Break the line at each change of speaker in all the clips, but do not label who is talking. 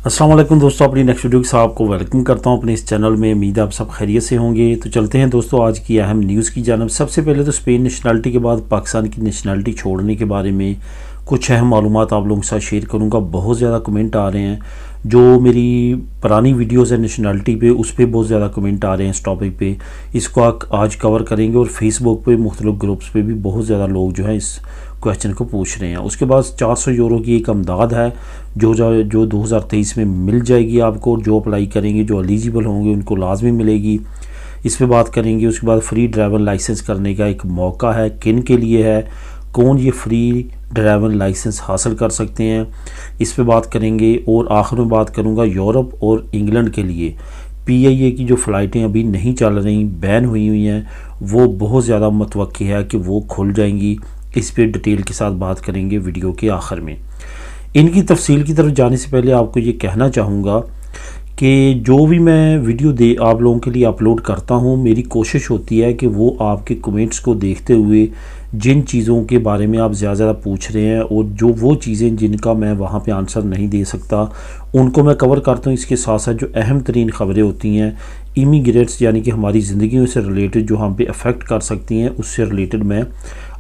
अस्सलाम वालेकुम दोस्तों, अपनी नेक्स्ट वीडियो के साथ आपको वेलकम करता हूं अपने इस चैनल में। उम्मीद है आप सब खैरियत से होंगे। तो चलते हैं दोस्तों आज की अहम न्यूज़ की जानब। सबसे पहले तो स्पेन नेशनलिटी के बाद पाकिस्तान की नेशनलिटी छोड़ने के बारे में कुछ अहम मालूमात आप लोगों के साथ शेयर करूंगा। बहुत ज़्यादा कमेंट आ रहे हैं, जो मेरी पुरानी वीडियोज़ है नेशनलिटी पे उस पर बहुत ज़्यादा कमेंट आ रहे हैं इस टॉपिक पे। इसको आज कवर करेंगे और फेसबुक पे मुख्तलिफ ग्रुप्स पे भी बहुत ज़्यादा लोग जो है इस क्वेश्चन को पूछ रहे हैं। उसके बाद 400 यूरो की एक अमदाद है जो 2023 में मिल जाएगी आपको। जो अप्लाई करेंगे, जो एलिजिबल होंगे उनको लाजमी मिलेगी। इस पे बात करेंगे। उसके बाद फ्री ड्राइवर लाइसेंस करने का एक मौका है, किन के लिए है, कौन ये फ्री ड्राइवर लाइसेंस हासिल कर सकते हैं, इस पे बात करेंगे। और आखिर में बात करूँगा यूरोप और इंग्लैंड के लिए PIA की जो फ़्लाइटें अभी नहीं चल रही, बैन हुई हैं, वो बहुत ज़्यादा मुतवक्की है कि वो खुल जाएंगी। इस पे डिटेल के साथ बात करेंगे वीडियो के आखिर में। इनकी तफसील की तरफ जाने से पहले आपको ये कहना चाहूँगा कि जो भी मैं वीडियो आप लोगों के लिए अपलोड करता हूँ, मेरी कोशिश होती है कि वो आपके कमेंट्स को देखते हुए जिन चीज़ों के बारे में आप ज़्यादा पूछ रहे हैं और जो वो चीज़ें जिनका मैं वहाँ पे आंसर नहीं दे सकता उनको मैं कवर करता हूँ। इसके साथ साथ जो अहम तरीन ख़बरें होती हैं इमिग्रेट्स यानी कि हमारी ज़िंदगियों से रिलेटेड, जो हम पे अफेक्ट कर सकती हैं, उससे रिलेटेड मैं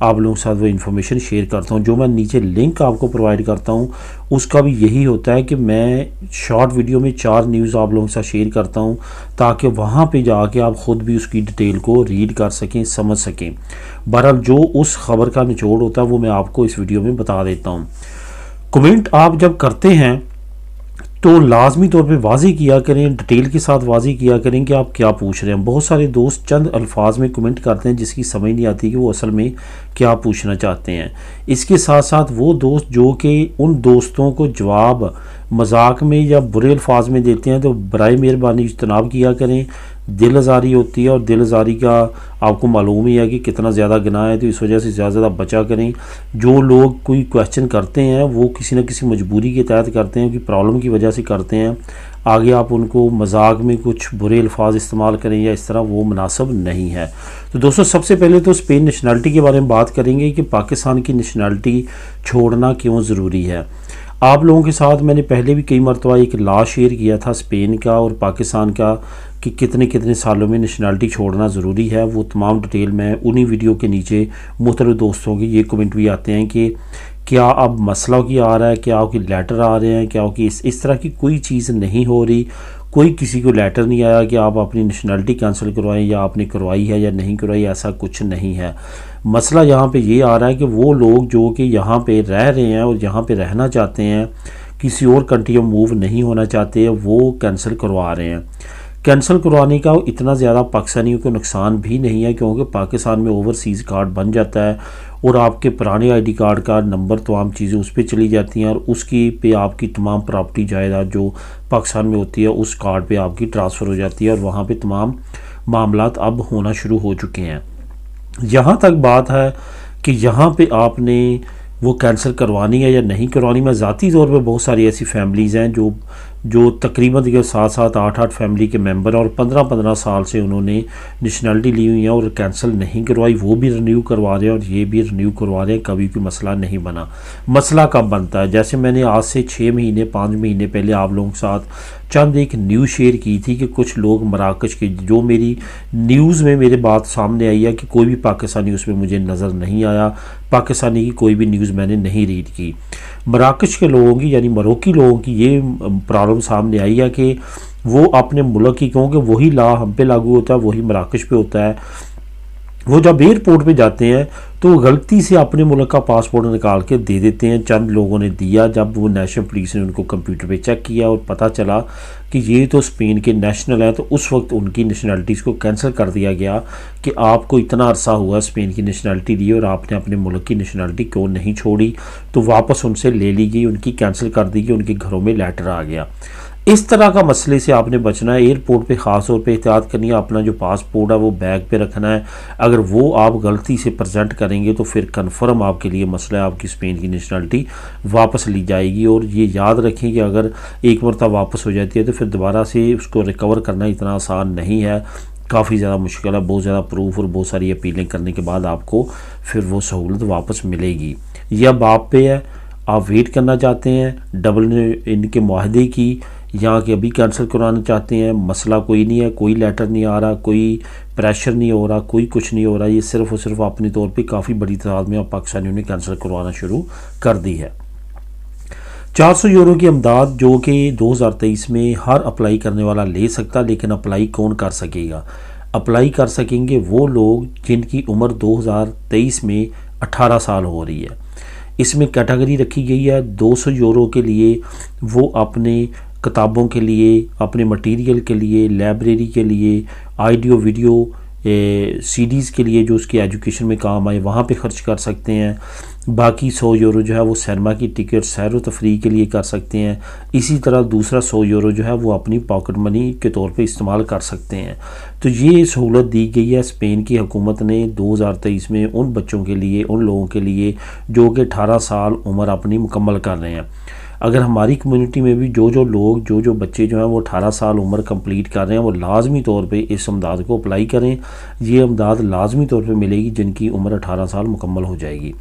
आप लोगों के साथ वो इन्फॉर्मेशन शेयर करता हूँ। जो मैं नीचे लिंक आपको प्रोवाइड करता हूँ उसका भी यही होता है कि मैं शॉर्ट वीडियो में 4 न्यूज़ आप लोगों के साथ शेयर करता हूँ ताकि वहाँ पे जाके आप ख़ुद भी उसकी डिटेल को रीड कर सकें, समझ सकें। बहरहाल जो उस खबर का निचोड़ होता है वो मैं आपको इस वीडियो में बता देता हूँ। कमेंट आप जब करते हैं तो लाजमी तौर पे वाज़ी किया करें, डिटेल के साथ वाज़ी किया करें कि आप क्या पूछ रहे हैं। बहुत सारे दोस्त चंद अल्फाज में कमेंट करते हैं जिसकी समझ नहीं आती कि वो असल में क्या पूछना चाहते हैं। इसके साथ साथ वो दोस्त जो कि उन दोस्तों को जवाब मजाक में या बुरे अल्फाज में देते हैं तो बराए मेहरबानी इज्तनाब किया करें। दिल आज़ारी होती है और दिल आज़ारी का आपको मालूम ही है कि कितना ज़्यादा गुनाह है, तो इस वजह से ज़्यादा बचा करें। जो लोग कोई क्वेश्चन करते हैं वो किसी न किसी मजबूरी के तहत करते हैं, कि प्रॉब्लम की वजह से करते हैं। आगे आप उनको मजाक में कुछ बुरे अल्फाज इस्तेमाल करें या इस तरह, वो मुनासिब नहीं है। तो दोस्तों सबसे पहले तो स्पेन नेशनलिटी के बारे में बात करेंगे कि पाकिस्तान की नेशनलिटी छोड़ना क्यों ज़रूरी है। आप लोगों के साथ मैंने पहले भी कई मरतबा एक लॉ शेयर किया था स्पेन का और पाकिस्तान का कि कितने कितने सालों में नेशनलिटी छोड़ना ज़रूरी है। वो तमाम डिटेल मैं उन्हीं वीडियो के नीचे मुख्तलिफ दोस्तों के ये कमेंट भी आते हैं कि क्या अब मसला की आ रहा है, क्या कि लेटर आ रहे हैं, क्या कि इस तरह की कोई चीज़ नहीं हो रही। कोई किसी को लेटर नहीं आया कि आप अपनी नेशनलिटी कैंसिल करवाएं या आपने करवाई है या नहीं करवाई, ऐसा कुछ नहीं है। मसला यहाँ पे ये आ रहा है कि वो लोग जो कि यहाँ पे रह रहे हैं और यहाँ पे रहना चाहते हैं, किसी और कंट्री में मूव नहीं होना चाहते, वो कैंसिल करवा रहे हैं। कैंसिल करवाने का इतना ज़्यादा पाकिस्तानियों को नुकसान भी नहीं है क्योंकि पाकिस्तान में ओवरसीज़ कार्ड बन जाता है और आपके पुराने ID कार्ड का नंबर, तमाम चीज़ें उस पर चली जाती हैं और उसकी पे आपकी तमाम प्रॉपर्टी जायदाद जो पाकिस्तान में होती है उस कार्ड पे आपकी ट्रांसफ़र हो जाती है और वहाँ पे तमाम मामलात अब होना शुरू हो चुके हैं। यहाँ तक बात है कि यहाँ पे आपने वो कैंसिल करवानी है या नहीं करवानी। मैं ज़ाती तौर पे बहुत सारी ऐसी फैमिलीज़ हैं जो तकरीबन के 7-7, 8-8 फैमिली के मेंबर और 15-15 साल से उन्होंने नेशनलिटी ली हुई है और कैंसिल नहीं करवाई। वो भी रिन्यू करवा रहे हैं और ये भी रिन्यू करवा रहे हैं। कभी कोई मसला नहीं बना। मसला कब बनता है? जैसे मैंने आज से 6 महीने 5 महीने पहले आप लोगों के साथ चंद एक न्यूज़ शेयर की थी कि कुछ लोग मराकश के, जो मेरी न्यूज़ में मेरे बात सामने आई है कि कोई भी पाकिस्तानी उसमें मुझे नज़र नहीं आया, पाकिस्तानी की कोई भी न्यूज़ मैंने नहीं रीड की। मराकश के लोगों की यानी मरोक्की लोगों की ये प्रॉब्लम सामने आई है कि वो अपने मुल्क की, क्योंकि वही लॉ हम पे लागू होता है, वही मराकश पे होता है, वो जब एयरपोर्ट पे जाते हैं तो गलती से अपने मुल्क का पासपोर्ट निकाल के दे देते हैं। चंद लोगों ने दिया, जब वो नेशनल पुलिस ने उनको कंप्यूटर पे चेक किया और पता चला कि ये तो स्पेन के नेशनल है, तो उस वक्त उनकी नेशनलिटीज़ को कैंसिल कर दिया गया कि आपको इतना अरसा हुआ स्पेन की नेशनलिटी दी और आपने अपने मुल्क की नेशनलिटी क्यों नहीं छोड़ी। तो वापस उनसे ले ली गई, उनकी कैंसिल कर दी गई, उनके घरों में लेटर आ गया। इस तरह का मसले से आपने बचना है। एयरपोर्ट पे ख़ास तौर पे एहतियात करनी है। अपना जो पासपोर्ट है वो बैग पे रखना है। अगर वो आप गलती से प्रेजेंट करेंगे तो फिर कन्फर्म आपके लिए मसला है, आपकी स्पेन की नेशनलिटी वापस ली जाएगी। और ये याद रखें कि अगर एक मरतबा वापस हो जाती है तो फिर दोबारा से उसको रिकवर करना इतना आसान नहीं है, काफ़ी ज़्यादा मुश्किल है। बहुत ज़्यादा प्रूफ और बहुत सारी अपीलें करने के बाद आपको फिर वो सहूलत वापस मिलेगी। यह अब आप पे है, आप वेट करना चाहते हैं डबल इनके मुआहदे की, या कि अभी कैंसिल कराना चाहते हैं, मसला कोई नहीं है, कोई लेटर नहीं आ रहा, कोई प्रेशर नहीं हो रहा, कोई कुछ नहीं हो रहा। ये सिर्फ़ और सिर्फ अपने तौर पे काफ़ी बड़ी तादाद में अब पाकिस्तानियों ने कैंसिल करवाना शुरू कर दी है। 400 यूरो की अमदाद जो कि 2023 में हर अप्लाई करने वाला ले सकता, लेकिन अप्लाई कौन कर सकेगा? अप्लाई कर सकेंगे वो लोग जिनकी उम्र 2023 में 18 साल हो रही है। इसमें कैटेगरी रखी गई है 200 यूरो के लिए वो अपने किताबों के लिए, अपने मटेरियल के लिए, लाइब्रेरी के लिए, ऑडियो वीडियो सीडीज़ के लिए जो उसकी एजुकेशन में काम आए वहाँ पे ख़र्च कर सकते हैं। बाकी 100 यूरो जो है वो सिनेमा की टिकट, सैर व तफरीह के लिए कर सकते हैं। इसी तरह दूसरा 100 यूरो जो है वो अपनी पॉकेट मनी के तौर पे इस्तेमाल कर सकते हैं। तो ये सहूलत दी गई है स्पेन की हुकूमत ने 2023 में उन बच्चों के लिए, उन लोगों के लिए जो कि 18 साल उम्र अपनी मुकम्मल कर रहे हैं। अगर हमारी कम्युनिटी में भी जो लोग, जो बच्चे जो हैं वो 18 साल उम्र कंप्लीट कर रहे हैं, वो लाजमी तौर पे इस अमदाद को अप्लाई करें। ये अमदाद लाजमी तौर पे मिलेगी जिनकी उम्र 18 साल मुकम्मल हो जाएगी।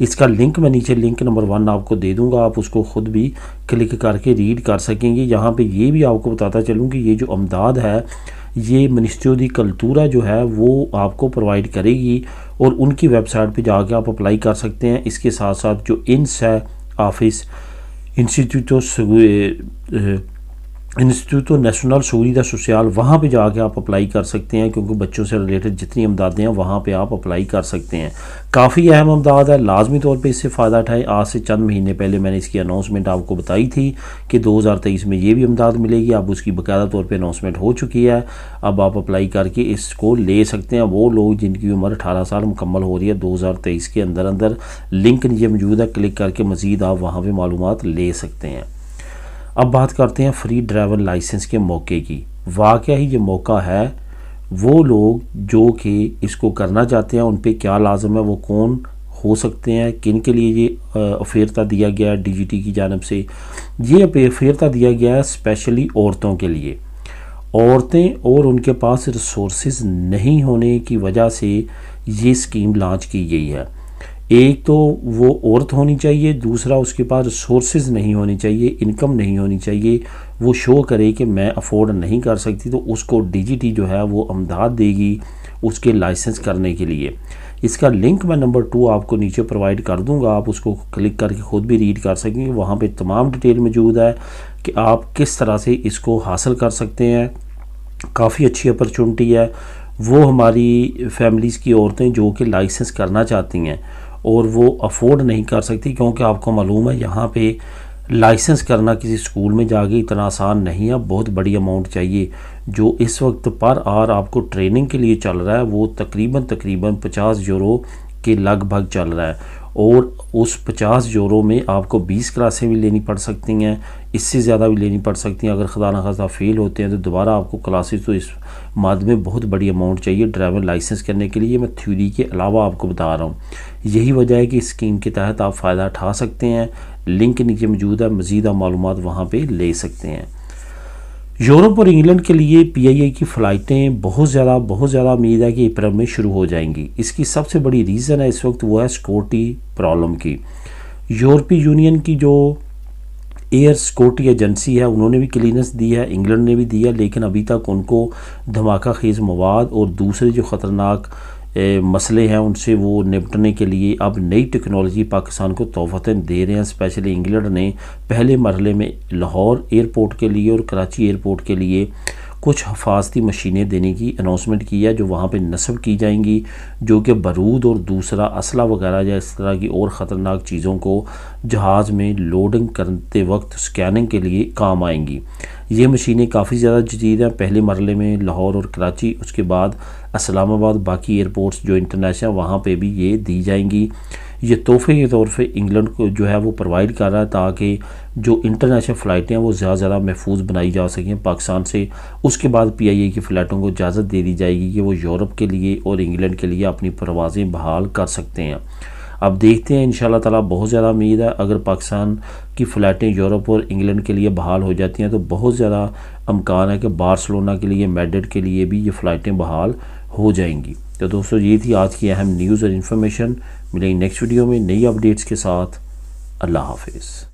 इसका लिंक मैं नीचे लिंक नंबर 1 आपको दे दूंगा, आप उसको ख़ुद भी क्लिक करके रीड कर सकेंगे। यहाँ पे ये भी आपको बताता चलूँ कि ये जो अमदाद है ये मिनिस्ट्री दी कल्तूरा जो है वो आपको प्रोवाइड करेगी और उनकी वेबसाइट पे जाके आप अप्लाई कर सकते हैं। इसके साथ साथ जो इंस है ऑफिस इंस्टीट्यूटो नेशनल seguridad सोशल, वहाँ पे जाके आप अप्लाई कर सकते हैं, क्योंकि बच्चों से रिलेटेड जितनी अमदादें हैं वहाँ पे आप अप्लाई कर सकते हैं। काफ़ी अहम अमदाद है, लाजमी तौर पे इससे फ़ायदा उठाएं। आज से चंद महीने पहले मैंने इसकी अनाउंसमेंट आपको बताई थी कि 2023 में ये भी अमदाद मिलेगी। अब उसकी बाकायदा तौर पर अनाउंसमेंट हो चुकी है। अब आप अप्लाई करके इसको ले सकते हैं वो लोग जिनकी उम्र 18 साल मुकम्मल हो रही है 2023 के अंदर। लिंक नीचे मौजूद है, क्लिक करके मज़ीद आप वहाँ पर मालूमात ले सकते हैं। अब बात करते हैं फ्री ड्राइवर लाइसेंस के मौके की। वाकई ही ये मौका है, वो लोग जो कि इसको करना चाहते हैं उन पे क्या लाजम है, वो कौन हो सकते हैं, किन के लिए ये अफेरता दिया गया है डीजीटी की जानिब से। ये अफेरता दिया गया है स्पेशली औरतों के लिए। औरतें और उनके पास रिसोर्सेज नहीं होने की वजह से ये स्कीम लॉन्च की गई है। एक तो वो औरत होनी चाहिए, दूसरा उसके पास रिसोर्सेज नहीं होनी चाहिए, इनकम नहीं होनी चाहिए, वो शो करे कि मैं अफोर्ड नहीं कर सकती, तो उसको डीजीटी जो है वो अमदाद देगी उसके लाइसेंस करने के लिए। इसका लिंक मैं नंबर 2 आपको नीचे प्रोवाइड कर दूंगा, आप उसको क्लिक करके ख़ुद भी रीड कर सकेंगे। वहाँ पे तमाम डिटेल मौजूद है कि आप किस तरह से इसको हासिल कर सकते हैं। काफ़ी अच्छी अपॉर्चुनिटी है। वो हमारी फैमिलीज़ की औरतें जो कि लाइसेंस करना चाहती हैं और वो अफोर्ड नहीं कर सकती, क्योंकि आपको मालूम है यहाँ पे लाइसेंस करना किसी स्कूल में जाके इतना आसान नहीं है, बहुत बड़ी अमाउंट चाहिए। जो इस वक्त पर आर आपको ट्रेनिंग के लिए चल रहा है वो तकरीबन 50 यूरो के लगभग चल रहा है, और उस 50 यूरो में आपको 20 क्लासें भी लेनी पड़ सकती हैं, इससे ज़्यादा भी लेनी पड़ सकती हैं। अगर खुदा न खास्ता फेल होते हैं तो दोबारा आपको क्लासेस, तो इस माद में बहुत बड़ी अमाउंट चाहिए ड्राइवर लाइसेंस करने के लिए। मैं थ्योरी के अलावा आपको बता रहा हूँ। यही वजह है कि इस स्कीम के तहत आप फ़ायदा उठा सकते हैं। लिंक नीचे मौजूद है, मज़ीद आप मालूमात वहाँ पर ले सकते हैं। यूरोप और इंग्लैंड के लिए पीआईए की फ़्लाइटें बहुत ज़्यादा उम्मीद है कि अप्रैल में शुरू हो जाएंगी। इसकी सबसे बड़ी रीज़न है इस वक्त वो है सिक्योरिटी प्रॉब्लम की। यूरोपीय यूनियन की जो एयर सिक्योरिटी एजेंसी है उन्होंने भी क्लीयरेंस दी है, इंग्लैंड ने भी दिया, लेकिन अभी तक उनको धमाका खेज़ मवाद और दूसरे जो ख़तरनाक मसले हैं उनसे वो निपटने के लिए अब नई टेक्नोलॉजी पाकिस्तान को तोहफ़तन दे रहे हैं। स्पेशली इंग्लैंड ने पहले मरहले में लाहौर एयरपोर्ट के लिए और कराची एयरपोर्ट के लिए कुछ हिफाजती मशीनें देने की अनाउंसमेंट की है, जो वहाँ पे नस्ब की जाएंगी, जो कि बारूद और दूसरा असला वगैरह या इस तरह की और ख़तरनाक चीज़ों को जहाज़ में लोडिंग करते वक्त स्कैनिंग के लिए काम आएंगी। ये मशीनें काफ़ी ज़्यादा जदीद हैं। पहले मरहले में लाहौर और कराची, उसके बाद इस्लामाबाद, बाकी एयरपोर्ट्स जो इंटरनेशनल वहाँ पे भी ये दी जाएंगी। ये तोहफे के तौर पे इंग्लैंड को जो है वो प्रोवाइड कर रहा है ताकि जो इंटरनेशनल फ़्लाइटें हैं वो ज़्यादा महफूज बनाई जा सकें पाकिस्तान से। उसके बाद पीआईए की फ़्लाइटों को इजाज़त दे दी जाएगी कि वो यूरोप के लिए और इंग्लैंड के लिए अपनी परवाज़ें बहाल कर सकते हैं। अब देखते हैं, इंशाल्लाह ताला बहुत ज़्यादा उम्मीद है अगर पाकिस्तान की फ़्लाइटें यूरोप और इंग्लैंड के लिए बहाल हो जाती हैं तो बहुत ज़्यादा अमकान है कि बार्सिलोना के लिए, मैड्रिड के लिए भी ये फ़्लाइटें बहाल हो जाएंगी। तो दोस्तों ये थी आज की अहम न्यूज़ और इन्फॉर्मेशन। मिलेंगे नेक्स्ट वीडियो में नई अपडेट्स के साथ। अल्लाह हाफिज़।